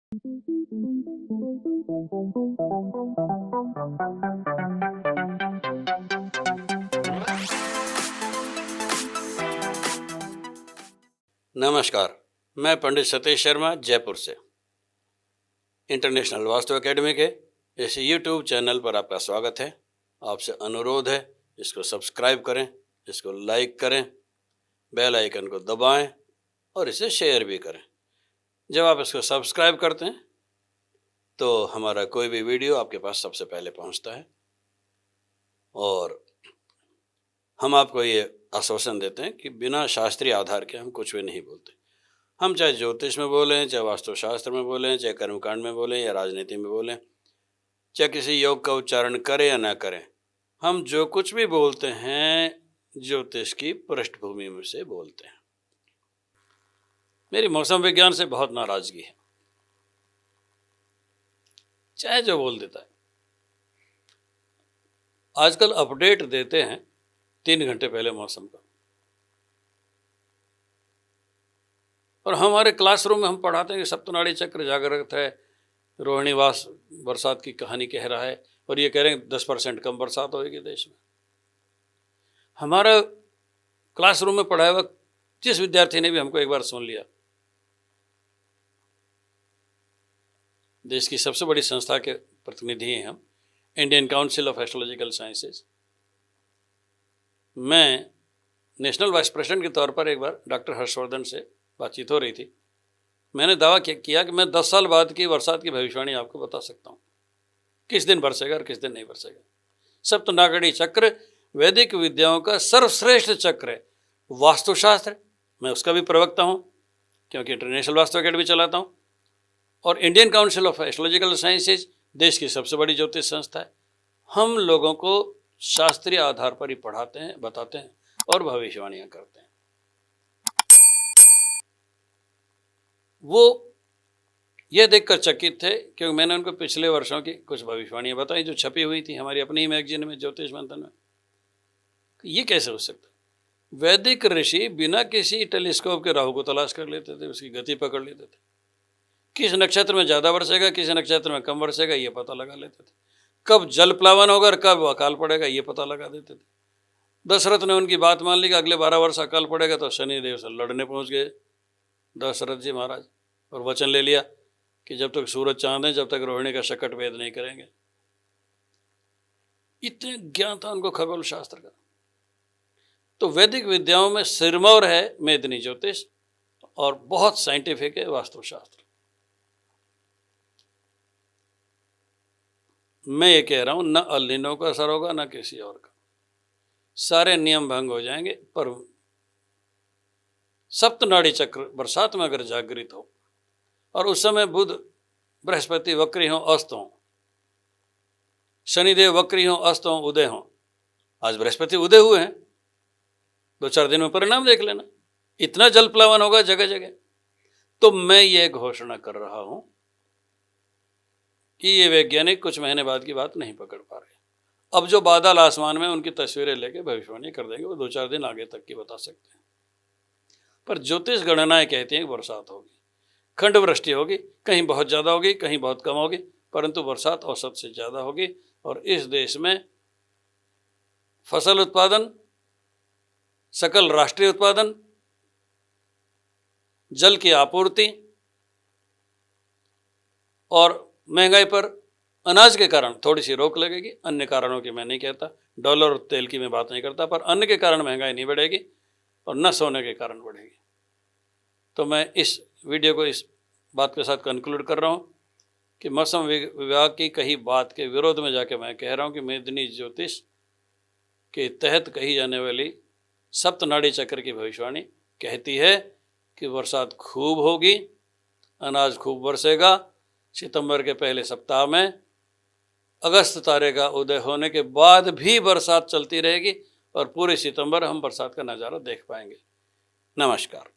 नमस्कार, मैं पंडित सतीश शर्मा जयपुर से। इंटरनेशनल वास्तु एकेडमी के इस यूट्यूब चैनल पर आपका स्वागत है। आपसे अनुरोध है, इसको सब्सक्राइब करें, इसको लाइक करें, बेल आइकन को दबाएं और इसे शेयर भी करें। जब आप इसको सब्सक्राइब करते हैं तो हमारा कोई भी वीडियो आपके पास सबसे पहले पहुंचता है और हम आपको ये आश्वासन देते हैं कि बिना शास्त्रीय आधार के हम कुछ भी नहीं बोलते। हम चाहे ज्योतिष में बोलें, चाहे वास्तुशास्त्र में बोलें, चाहे कर्मकांड में बोलें या राजनीति में बोलें, चाहे किसी योग का उच्चारण करें या ना करें, हम जो कुछ भी बोलते हैं ज्योतिष की पृष्ठभूमि में से बोलते हैं। मेरी मौसम विज्ञान से बहुत नाराजगी है, चाहे जो बोल देता है। आजकल अपडेट देते हैं 3 घंटे पहले मौसम का, और हमारे क्लासरूम में हम पढ़ाते हैं कि सप्तनाड़ी चक्र जागृत है, रोहिणी वास बरसात की कहानी कह रहा है, और ये कह रहे हैं 10% कम बरसात होगी देश में। हमारा क्लासरूम में पढ़ाया हुआ जिस विद्यार्थी ने भी हमको एक बार सुन लिया, देश की सबसे बड़ी संस्था के प्रतिनिधि हैं हम, Indian council of astrological sciences. मैं नेशनल वाइस प्रेसिडेंट के तौर पर एक बार डॉक्टर हर्षवर्धन से बातचीत हो रही थी। मैंने दावा किया कि मैं 10 साल बाद की बरसात की भविष्यवाणी आपको बता सकता हूँ, किस दिन बरसेगा और किस दिन नहीं बरसेगा। सप्तनाड़ी चक्र वैदिक विद्याओं का सर्वश्रेष्ठ चक्र है। वास्तुशास्त्र मैं उसका भी प्रवक्ता हूँ, क्योंकि इंटरनेशनल वास्तु एकेडमी चलाता हूँ, और Indian council of astrological sciences देश की सबसे बड़ी ज्योतिष संस्था है। हम लोगों को शास्त्रीय आधार पर ही पढ़ाते हैं, बताते हैं और भविष्यवाणियां करते हैं। वो ये देखकर चकित थे क्योंकि मैंने उनको पिछले वर्षों की कुछ भविष्यवाणियां बताई जो छपी हुई थी हमारी अपनी ही मैगजीन में, ज्योतिष मंथन में। ये कैसे हो सकता है? वैदिक ऋषि बिना किसी टेलीस्कोप के राहु को तलाश कर लेते थे, उसकी गति पकड़ लेते थे, किस नक्षत्र में ज़्यादा बरसेगा, किस नक्षत्र में कम बरसेगा, ये पता लगा लेते थे, कब जल प्लावन होगा और कब अकाल पड़ेगा ये पता लगा देते थे। दशरथ ने उनकी बात मान ली कि अगले 12 वर्ष अकाल पड़ेगा, तो शनिदेव से लड़ने पहुंच गए दशरथ जी महाराज, और वचन ले लिया कि जब तक सूरज चांद है, जब तक रोहिणी का शकट भेद नहीं करेंगे। इतने ज्ञान था उनको खगोल शास्त्र का। तो वैदिक विद्याओं में सिरमौर है मेदिनी ज्योतिष, और बहुत साइंटिफिक है वास्तुशास्त्र। मैं ये कह रहा हूं, न अल्निनो का असर होगा न किसी और का, सारे नियम भंग हो जाएंगे। पर सप्तनाड़ी चक्र बरसात में अगर जागृत हो और उस समय बुध बृहस्पति वक्री हो, अस्त हो, शनिदेव वक्री हो, अस्त हो, उदय हो, आज बृहस्पति उदय हुए हैं, 2-4 दिन में परिणाम देख लेना, इतना जल प्लावन होगा जगह जगह। तो मैं ये घोषणा कर रहा हूं कि ये वैज्ञानिक कुछ महीने बाद की बात नहीं पकड़ पा रहे। अब जो बादल आसमान में उनकी तस्वीरें लेके भविष्यवाणी कर देंगे, वो 2-4 दिन आगे तक की बता सकते हैं। पर ज्योतिष गणनाएं कहती हैं कि बरसात होगी, खंड वृष्टि होगी, कहीं बहुत ज़्यादा होगी, कहीं बहुत कम होगी, परंतु बरसात औसत से ज़्यादा होगी। और इस देश में फसल उत्पादन, सकल राष्ट्रीय उत्पादन, जल की आपूर्ति और महंगाई पर अनाज के कारण थोड़ी सी रोक लगेगी। अन्य कारणों की मैं नहीं कहता, डॉलर और तेल की मैं बात नहीं करता, पर अन्न के कारण महंगाई नहीं बढ़ेगी और न सोने के कारण बढ़ेगी। तो मैं इस वीडियो को इस बात के साथ कंक्लूड कर रहा हूँ कि मौसम विभाग की कही बात के विरोध में जाके मैं कह रहा हूँ कि मेदिनी ज्योतिष के तहत कही जाने वाली सप्तनाड़ी चक्र की भविष्यवाणी कहती है कि बरसात खूब होगी, अनाज खूब बरसेगा। सितंबर के पहले सप्ताह में अगस्त तारे का उदय होने के बाद भी बरसात चलती रहेगी और पूरे सितंबर हम बरसात का नज़ारा देख पाएंगे। नमस्कार।